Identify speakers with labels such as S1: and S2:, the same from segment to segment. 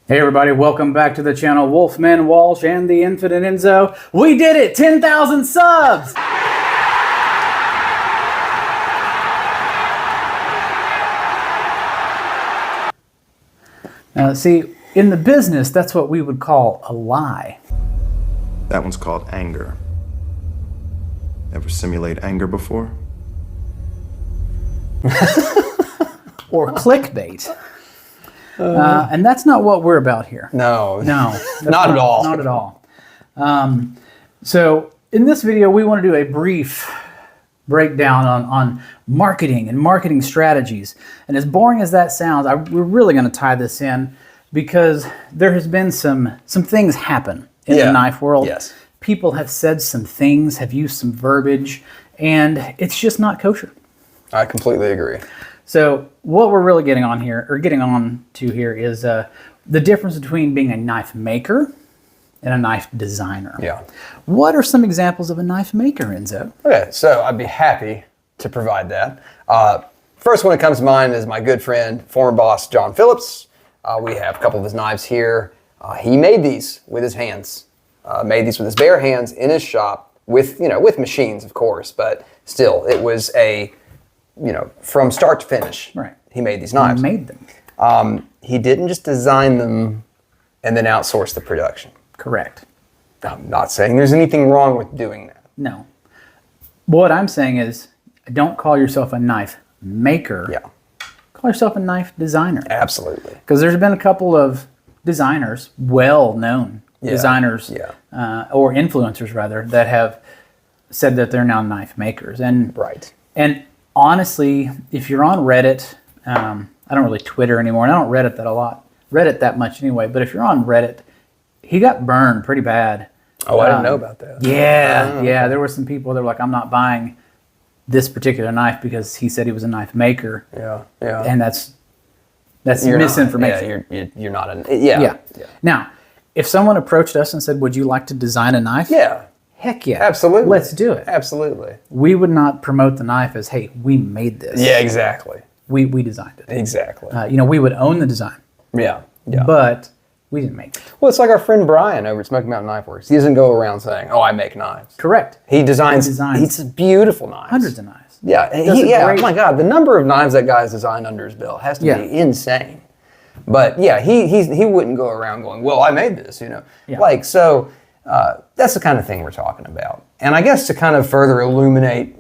S1: Hey everybody, welcome back to the channel. Wolfman Walsh and the Infinite Enzo. We did it! 10,000 subs! See, in the business, that's what we would call a lie.
S2: That one's called anger. Ever simulate anger before?
S1: Or clickbait. And that's not what we're about here.
S3: No,
S1: not
S3: at all.
S1: Not at all. So in this video, we want to do a brief breakdown on marketing and marketing strategies. And as boring as that sounds, we're really going to tie this in because there has been some things happen in the knife world.
S3: Yes.
S1: People have said some things, have used some verbiage, and it's just not kosher.
S3: I completely agree.
S1: So what we're really getting on to here is the difference between being a knife maker and a knife designer.
S3: Yeah.
S1: What are some examples of a knife maker, Enzo?
S3: Okay, so I'd be happy to provide that. First one that comes to mind is my good friend, former boss, John Phillips. We have a couple of his knives here. He made these with his hands. Made these with his bare hands in his shop with machines, of course, but still, it was from start to finish.
S1: Right.
S3: He made these knives.
S1: He made them.
S3: He didn't just design them and then outsource the production.
S1: Correct.
S3: I'm not saying there's anything wrong with doing that.
S1: No. What I'm saying is, don't call yourself a knife maker.
S3: Yeah.
S1: Call yourself a knife designer.
S3: Absolutely.
S1: Because there's been a couple of designers, well-known designers, or influencers rather, that have said that they're now knife makers. And
S3: right.
S1: And honestly, if you're on Reddit, I don't really Twitter anymore, and I don't Reddit that much anyway, but if you're on Reddit, he got burned pretty bad.
S3: Oh, I didn't know about that.
S1: Yeah, there were some people that were like, I'm not buying this particular knife because he said he was a knife maker.
S3: Yeah.
S1: And that's misinformation.
S3: You're not
S1: Yeah. Now, if someone approached us and said, would you like to design a knife?
S3: Yeah.
S1: Heck yeah.
S3: Absolutely.
S1: Let's do it.
S3: Absolutely.
S1: We would not promote the knife as, hey, we made this.
S3: Yeah, exactly.
S1: We designed it.
S3: Exactly.
S1: We would own the design.
S3: Yeah.
S1: But we didn't make it.
S3: Well, it's like our friend Brian over at Smoky Mountain Knife Works. He doesn't go around saying, oh, I make knives.
S1: Correct.
S3: He designs beautiful knives.
S1: Hundreds of knives.
S3: Yeah. Oh my God, the number of knives that guy's designed under his belt has to be insane. But yeah, he wouldn't go around going, well, I made this, Yeah. That's the kind of thing we're talking about. And I guess to kind of further illuminate,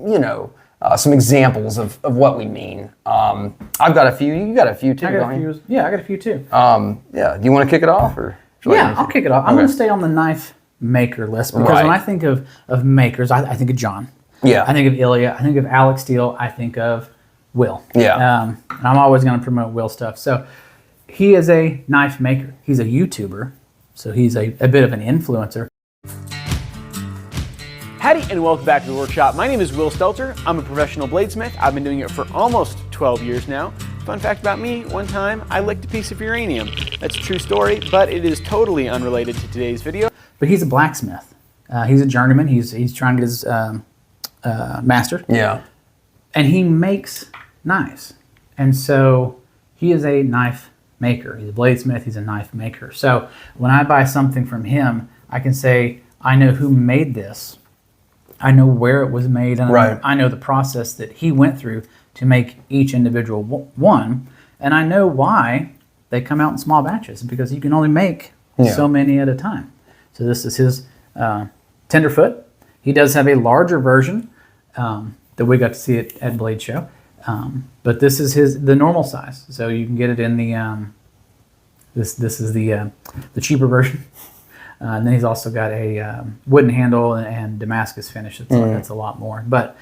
S3: some examples of what we mean. I've got a few. You got a few too, don't you?
S1: Yeah, I got a few too.
S3: Do you want to kick it off?
S1: I'll kick it off. I'm going to stay on the knife maker list because when I think of makers, I think of John.
S3: Yeah.
S1: I think of Ilya. I think of Alex Steele. I think of Will.
S3: Yeah.
S1: And I'm always going to promote Will stuff. So he is a knife maker. He's a YouTuber. So he's a bit of an influencer.
S4: Howdy and welcome back to the workshop. My name is Will Stelter. I'm a professional bladesmith. I've been doing it for almost 12 years now. Fun fact about me, one time I licked a piece of uranium. That's a true story, but it is totally unrelated to today's video.
S1: But he's a blacksmith. He's a journeyman. He's trying to get his master.
S3: Yeah.
S1: And he makes knives. And so he is a knife maker. He's a bladesmith. He's a knife maker. So when I buy something from him, I can say, I know who made this. I know where it was made, and I know the process that he went through to make each individual one, and I know why they come out in small batches, because you can only make so many at a time. So this is his Tenderfoot. He does have a larger version that we got to see at Blade Show, but this is the normal size. So you can get it in the this is the cheaper version. And then he's also got a wooden handle and Damascus finish. That's a lot more. But,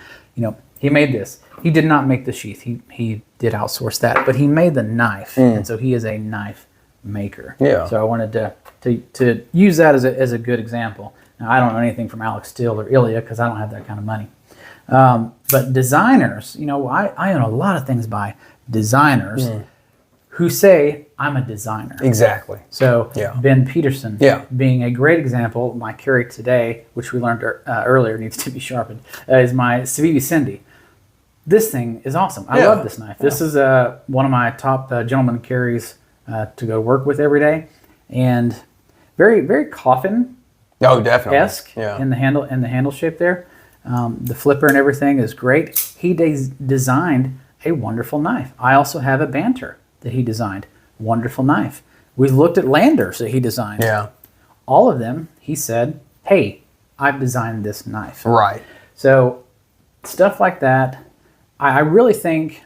S1: he made this. He did not make the sheath. He did outsource that. But he made the knife. And so he is a knife maker.
S3: Yeah.
S1: So I wanted to use that as a good example. Now, I don't know anything from Alex Steele or Ilya because I don't have that kind of money. But designers, I own a lot of things by designers who say, I'm a designer.
S3: Exactly.
S1: So Ben Peterson being a great example. My carry today, which we learned earlier needs to be sharpened, is my Civivi Cindy. This thing is awesome. I love this knife. This is one of my top gentleman carries to go work with every day. and very, very coffin
S3: Oh, definitely.
S1: esque
S3: Yeah.
S1: in the handle shape there. The flipper and everything is great. He designed a wonderful knife. I also have a banter that he designed. Wonderful knife. We looked at landers that he designed.
S3: Yeah.
S1: All of them, he said, hey, I've designed this knife.
S3: Right.
S1: So stuff like that, I really think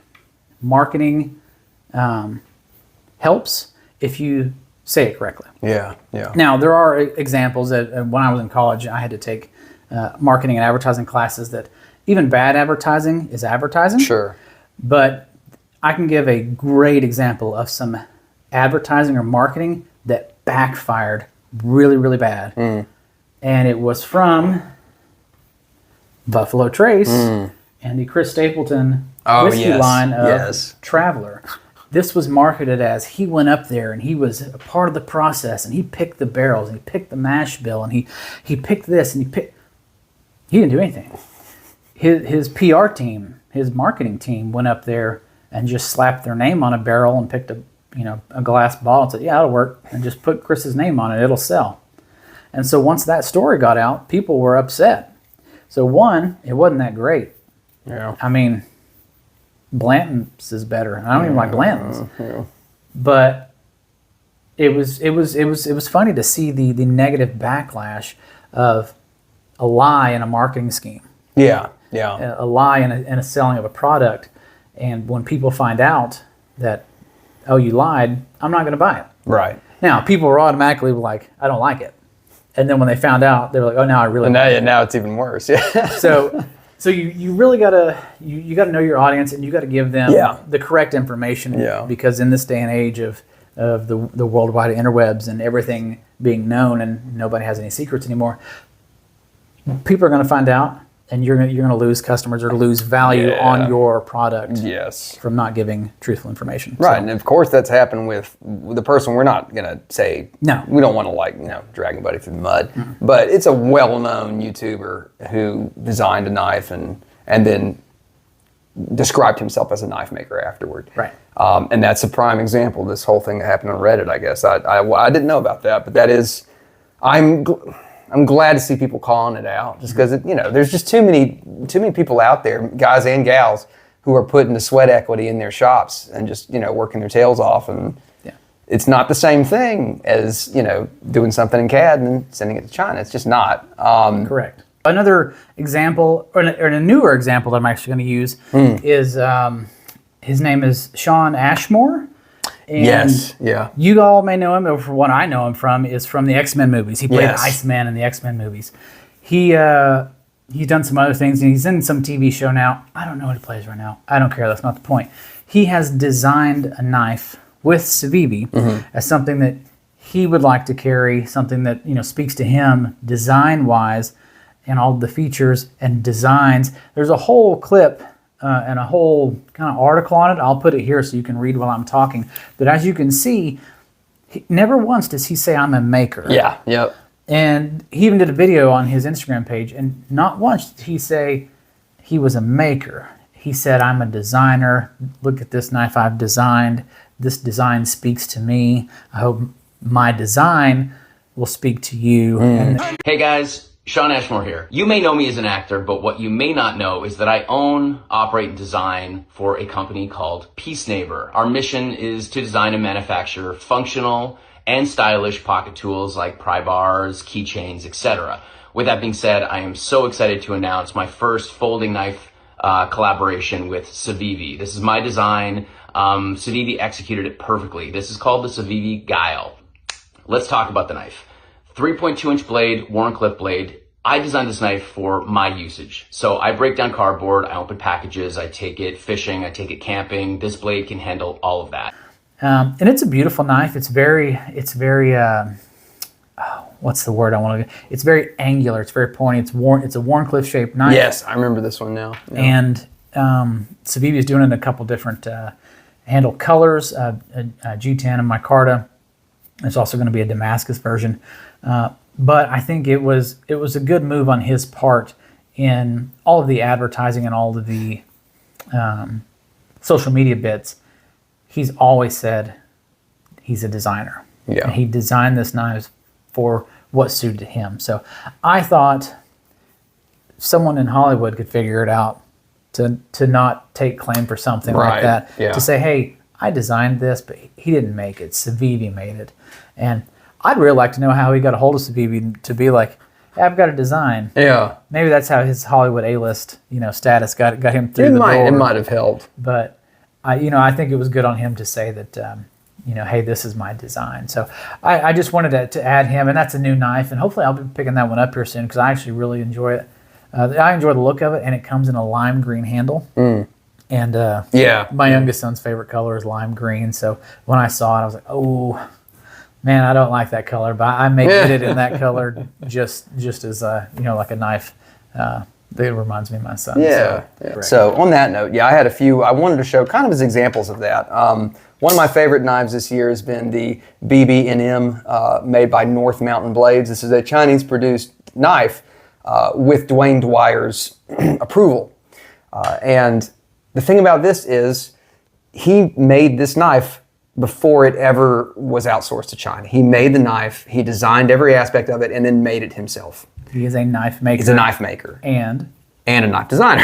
S1: marketing helps if you say it correctly.
S3: Yeah. Yeah.
S1: Now, there are examples that when I was in college, I had to take marketing and advertising classes that even bad advertising is advertising.
S3: Sure.
S1: But I can give a great example of some advertising or marketing that backfired really, really bad. And it was from Buffalo Trace and the Chris Stapleton whiskey line of Traveler. This was marketed as he went up there and he was a part of the process and he picked the barrels and he picked the mash bill and he picked this and he didn't do anything. His PR team, his marketing team went up there and just slapped their name on a barrel and picked a glass bottle and said, yeah, it'll work, and just put Chris's name on it, it'll sell. And so once that story got out, people were upset. So one, it wasn't that great.
S3: Yeah.
S1: I mean, Blanton's is better. And I don't even like Blanton's. But it was funny to see the negative backlash of a lie in a marketing scheme.
S3: Yeah. Yeah.
S1: A lie in a selling of a product. And when people find out that, oh, you lied, I'm not going to buy it.
S3: Right.
S1: Now, people were automatically like, I don't like it. And then when they found out, they were like, oh, now I really like it.
S3: Now it's even worse. Yeah.
S1: So you really gotta you gotta know your audience, and you gotta give them the correct information.
S3: Yeah.
S1: Because in this day and age of the worldwide interwebs and everything being known and nobody has any secrets anymore, people are gonna find out, and you're gonna lose customers or lose value on your product.
S3: Yes.
S1: From not giving truthful information.
S3: Right,
S1: So,
S3: and of course that's happened with the person. We're not gonna say
S1: No.
S3: We don't want to drag anybody through the mud, but it's a well-known YouTuber who designed a knife and then described himself as a knife maker afterward.
S1: Right.
S3: And that's a prime example of this whole thing that happened on Reddit. I guess I didn't know about that, but that is I'm glad to see people calling it out, just because there's just too many people out there, guys and gals, who are putting the sweat equity in their shops and just working their tails off, and it's not the same thing as doing something in CAD and then sending it to China. It's just not.
S1: Correct. Another example, or a newer example that I'm actually going to use is his name is Sean Ashmore. And
S3: yes. Yeah.
S1: You all may know him, or from what I know him from, is from the X-Men movies. He played Iceman in the X-Men movies. He's done some other things, and he's in some TV show now. I don't know what he plays right now. I don't care. That's not the point. He has designed a knife with Civivi as something that he would like to carry, something that speaks to him design-wise, and all the features and designs. There's a whole clip and a whole kind of article on it. I'll put it here so you can read while I'm talking. But as you can see, never once does he say, I'm a maker.
S3: Yeah. Yep.
S1: And he even did a video on his Instagram page, and not once did he say he was a maker. He said, I'm a designer. Look at this knife I've designed. This design speaks to me. I hope my design will speak to you.
S5: Hey guys. Sean Ashmore here. You may know me as an actor, but what you may not know is that I own, operate, and design for a company called Peace Neighbor. Our mission is to design and manufacture functional and stylish pocket tools like pry bars, keychains, etc. With that being said, I am so excited to announce my first folding knife collaboration with Civivi. This is my design. Civivi executed it perfectly. This is called the Civivi Guile. Let's talk about the knife. 3.2-inch blade, Warren Cliff blade. I designed this knife for my usage. So I break down cardboard, I open packages, I take it fishing, I take it camping. This blade can handle all of that.
S1: And it's a beautiful knife. It's very, what's the word I want to? It's very angular. It's very pointy. It's a Warren Cliff shaped knife.
S3: Yes, I remember this one now. Yeah.
S1: And Civivi is doing it in a couple different handle colors, G10 and micarta. There's also going to be a Damascus version. But I think it was a good move on his part in all of the advertising and all of the social media bits. He's always said he's a designer.
S3: Yeah.
S1: And he designed this knives for what suited him. So I thought someone in Hollywood could figure it out to not take claim for something like that.
S3: Yeah.
S1: To say, hey, I designed this, but he didn't make it. Civivi made it. And I'd really like to know how he got a hold of Civivi to be like, hey, I've got a design.
S3: Yeah.
S1: Maybe that's how his Hollywood A-list, status got him through the door.
S3: It might have helped.
S1: But I think it was good on him to say that, hey, this is my design. So I just wanted to add him, and that's a new knife, and hopefully I'll be picking that one up here soon because I actually really enjoy it. I enjoy the look of it, and it comes in a lime green handle. And my youngest son's favorite color is lime green. So when I saw it, I was like, oh, man, I don't like that color, but I may get it in that color just as like a knife. That reminds me of my son.
S3: Yeah. So on that note, I had a few I wanted to show kind of as examples of that. One of my favorite knives this year has been the BB&M made by North Mountain Blades. This is a Chinese-produced knife with Dwayne Dwyer's approval. And the thing about this is he made this knife before it ever was outsourced to China. He made the knife, he designed every aspect of it, and then made it himself.
S1: He is a knife maker.
S3: He's a knife maker.
S1: And
S3: a knife designer.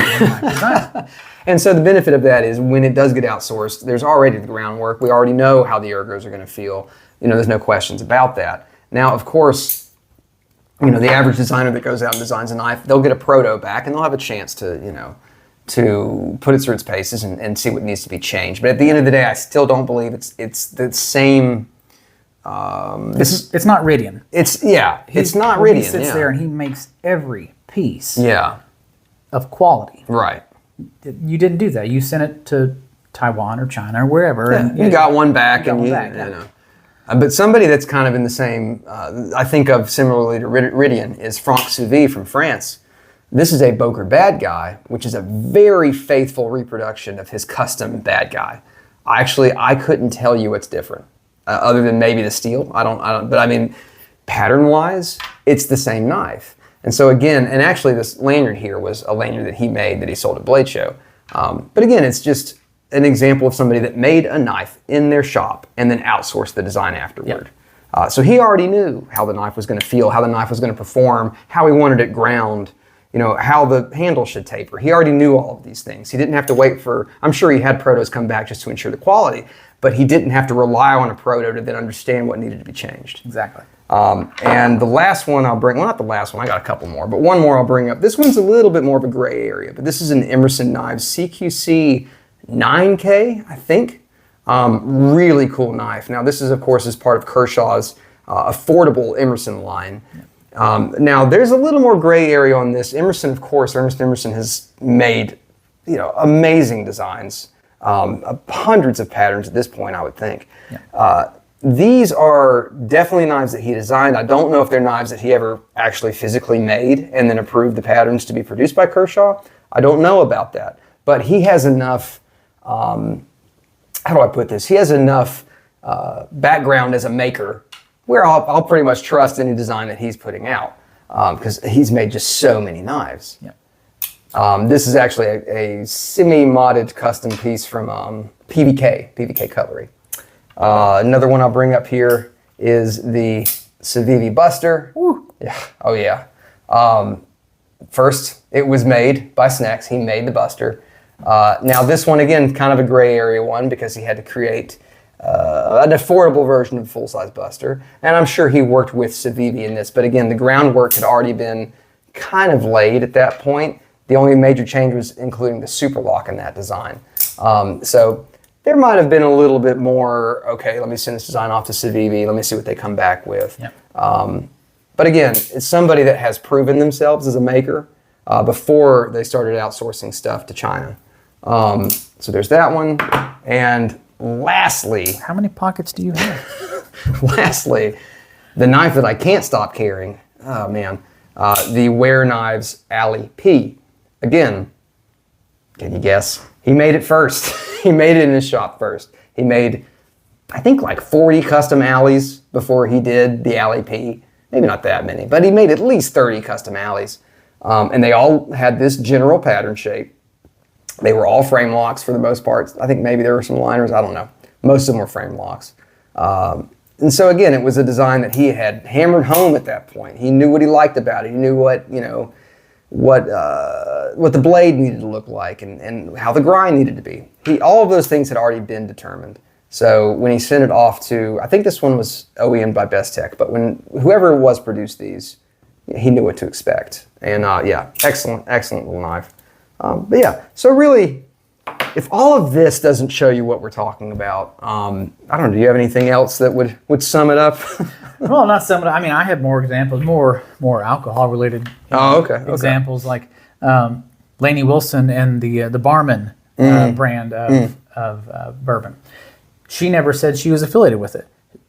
S3: And so the benefit of that is when it does get outsourced, there's already the groundwork. We already know how the ergos are going to feel. There's no questions about that. Now, of course, the average designer that goes out and designs a knife, they'll get a proto back and they'll have a chance to put it through its paces and see what needs to be changed. But at the end of the day, I still don't believe it's the same.
S1: It's not Ridian.
S3: It's not Ridian.
S1: He sits there and he makes every piece of quality.
S3: Right.
S1: You didn't do that. You sent it to Taiwan or China or wherever.
S3: Yeah,
S1: and
S3: you got one back. But somebody that's kind of in the same, I think of similarly to Ridian, is Franck Souvy from France. This is a Boker Bad Guy, which is a very faithful reproduction of his custom Bad Guy. I couldn't tell you what's different, other than maybe the steel. I don't. But I mean, pattern-wise, it's the same knife. And so again, and actually this lanyard here was a lanyard that he made that he sold at Blade Show. But again, it's just an example of somebody that made a knife in their shop and then outsourced the design afterward. Yep. So he already knew how the knife was going to feel, how the knife was going to perform, how he wanted it ground, how the handle should taper. He already knew all of these things. He didn't have to wait for, I'm sure he had protos come back just to ensure the quality, but he didn't have to rely on a proto to then understand what needed to be changed.
S1: Exactly.
S3: And the last one I'll bring, well, not the last one, I got a couple more, but one more I'll bring up. This one's a little bit more of a gray area, but this is an Emerson Knives CQC 9K, I think. Really cool knife. Now, this is, of course, as part of Kershaw's affordable Emerson line. Now, there's a little more gray area on this. Emerson, of course, Ernest Emerson has made, amazing designs, hundreds of patterns at this point, I would think. Yeah. These are definitely knives that he designed. I don't know if they're knives that he ever actually physically made and then approved the patterns to be produced by Kershaw. I don't know about that. But he has enough, how do I put this? He has enough background as a maker where I'll pretty much trust any design that he's putting out because he's made just so many knives. Yeah. This is actually a semi-modded custom piece from PVK Cutlery. Another one I'll bring up here is the Civivi Buster. Woo. Yeah. Oh yeah. First, it was made by Snacks. He made the Buster. Now this one, again, kind of a gray area one because he had to create an affordable version of full-size Buster. And I'm sure he worked with Civivi in this. But again, the groundwork had already been kind of laid at that point. The only major change was including the super lock in that design. So there might have been a little bit more, okay, let me send this design off to Civivi. Let me see what they come back with. Yep. But again, it's somebody that has proven themselves as a maker before they started outsourcing stuff to China. So there's that one. And lastly...
S1: How many pockets do you have?
S3: Lastly, the knife that I can't stop carrying. Oh, man. The Ware Knives Alley P. Again, can you guess? He made it first. He made it in his shop first. He made, I think, like 40 custom alleys before he did the Alley P. Maybe not that many, but he made at least 30 custom alleys. And they all had this general pattern shape. They were all frame locks for the most part. I think maybe there were some liners, I don't know. Most of them were frame locks. And so again, it was a design that he had hammered home at that point. He knew what he liked about it. He knew what, what the blade needed to look like and how the grind needed to be. All of those things had already been determined. So when he sent it off to, I think this one was OEM'd by Best Tech, but when whoever it was produced these, he knew what to expect. And yeah, excellent little knife. But yeah, so really, if all of this doesn't show you what we're talking about, I don't know, do you have anything else that would sum it up?
S1: Well, not some of it. I mean, I have more examples, more alcohol-related examples, like Lainey Wilson and the Barman brand of bourbon. She never said she was affiliated with it.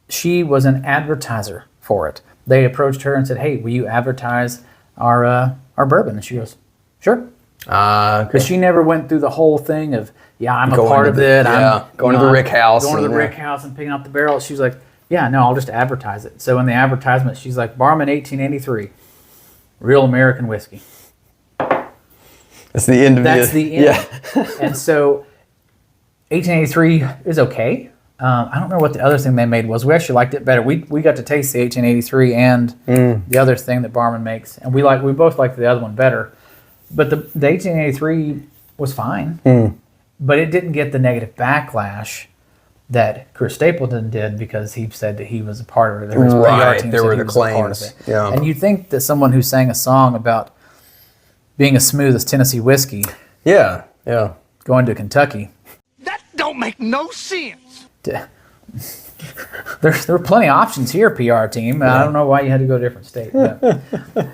S1: She was an advertiser for it. They approached her and said, "Hey, will you advertise our bourbon?" And she goes, "Sure." But she never went through the whole thing of, I'm a part of it.
S3: Yeah, going to the rick house.
S1: Going to the rick house and picking up the barrel. She was like, "Yeah, no, I'll just advertise it." So in the advertisement, she's like, "Barman 1883, real American whiskey."
S3: That's the end of it.
S1: That's the end. Yeah. And so 1883 is okay. I don't remember what the other thing they made was. We actually liked it better. We got to taste the 1883 and the other thing that Barman makes, and we both liked the other one better. But the 1883 was fine, but it didn't get the negative backlash that Chris Stapleton did because he said that he was a part of it. There was
S3: right,
S1: PR team
S3: there
S1: said
S3: were
S1: he
S3: the
S1: was a part of
S3: claims.
S1: it.
S3: Yeah.
S1: And you'd think that someone who sang a song about being as smooth as Tennessee whiskey,
S3: yeah,
S1: going to Kentucky.
S6: That don't make no sense.
S1: There were plenty of options here, PR team. I don't know why you had to go to a different state. But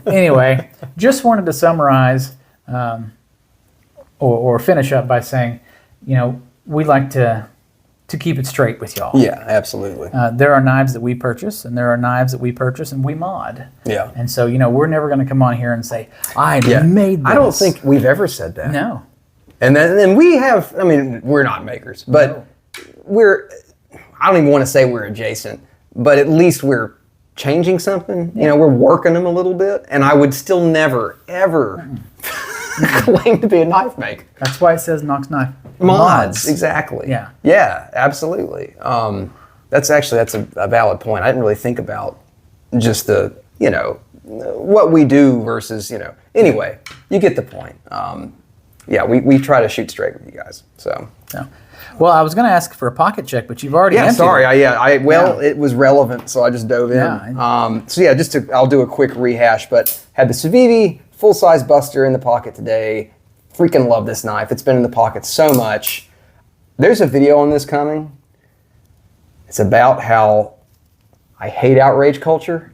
S1: anyway, just wanted to summarize or finish up by saying, we like to keep it straight with y'all.
S3: Yeah, absolutely.
S1: There are knives that we purchase, and there are knives that we purchase and we mod.
S3: Yeah.
S1: And so, we're never going to come on here and say, I made this.
S3: I don't think we've ever said that.
S1: No.
S3: And then we have, I mean, we're not makers, but I don't even want to say we're adjacent, but at least we're changing something. We're working them a little bit, and I would still never, ever claim to be a knife maker.
S1: That's why it says KnoxKnifeMods.
S3: Exactly.
S1: Yeah.
S3: Yeah, absolutely. That's a valid point. I didn't really think about just the, what we do versus, anyway, you get the point. Yeah, we try to shoot straight with you guys, so.
S1: Yeah. Well, I was going to ask for a pocket check, but you've already emptied
S3: sorry.
S1: it.
S3: It was relevant, so I just dove in.
S1: Yeah.
S3: So yeah, I'll do a quick rehash, but had the Civivi full-size Buster in the pocket today. Freaking love this knife. It's been in the pocket so much. There's a video on this coming. It's about how I hate outrage culture.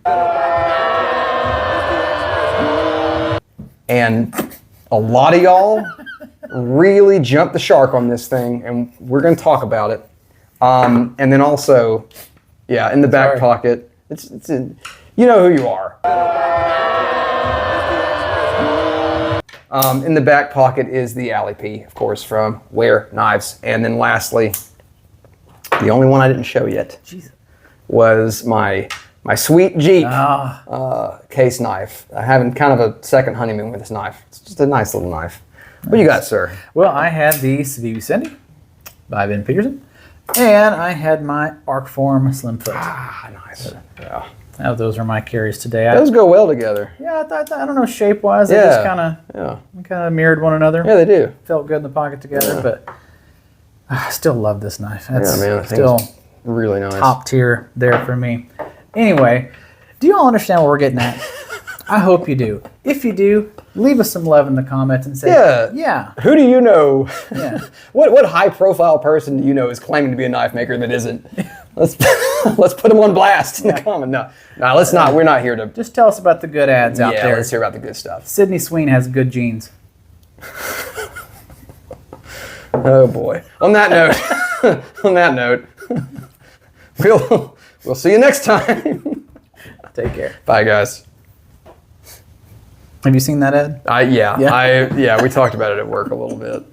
S3: And a lot of y'all really jumped the shark on this thing, and we're going to talk about it. And then also, in the back pocket, it's in, you know who you are. In the back pocket is the Alley P, of course, from Ware Knives. And then lastly, the only one I didn't show yet was my sweet Jeep case knife. I'm having kind of a second honeymoon with this knife. It's just a nice little knife. What you got, sir?
S1: Well, I had the Civivi Cindy by Ben Peterson, and I had my Arcform Slimfoot.
S3: Nice. Yeah.
S1: Now, those are my carries today.
S3: Those go well together.
S1: Yeah, I don't know, shape-wise, they just kind of mirrored one another.
S3: Yeah, they do.
S1: Felt good in the pocket together, but I still love this knife. It's
S3: I
S1: still
S3: think it's really nice.
S1: Top tier there for me. Anyway, do you all understand what we're getting at? I hope you do. If you do, leave us some love in the comments and say, yeah.
S3: Who do you know?
S1: Yeah.
S3: What high-profile person do you know is claiming to be a knife maker that isn't? Let's put them on blast in the comment. No, let's not. We're not here to.
S1: Just tell us about the good ads out there.
S3: Let's hear about the good stuff.
S1: Sydney Sweeney has good genes.
S3: Oh boy. On that note, we'll see you next time.
S1: Take care.
S3: Bye, guys.
S1: Have you seen that ad?
S3: We talked about it at work a little bit.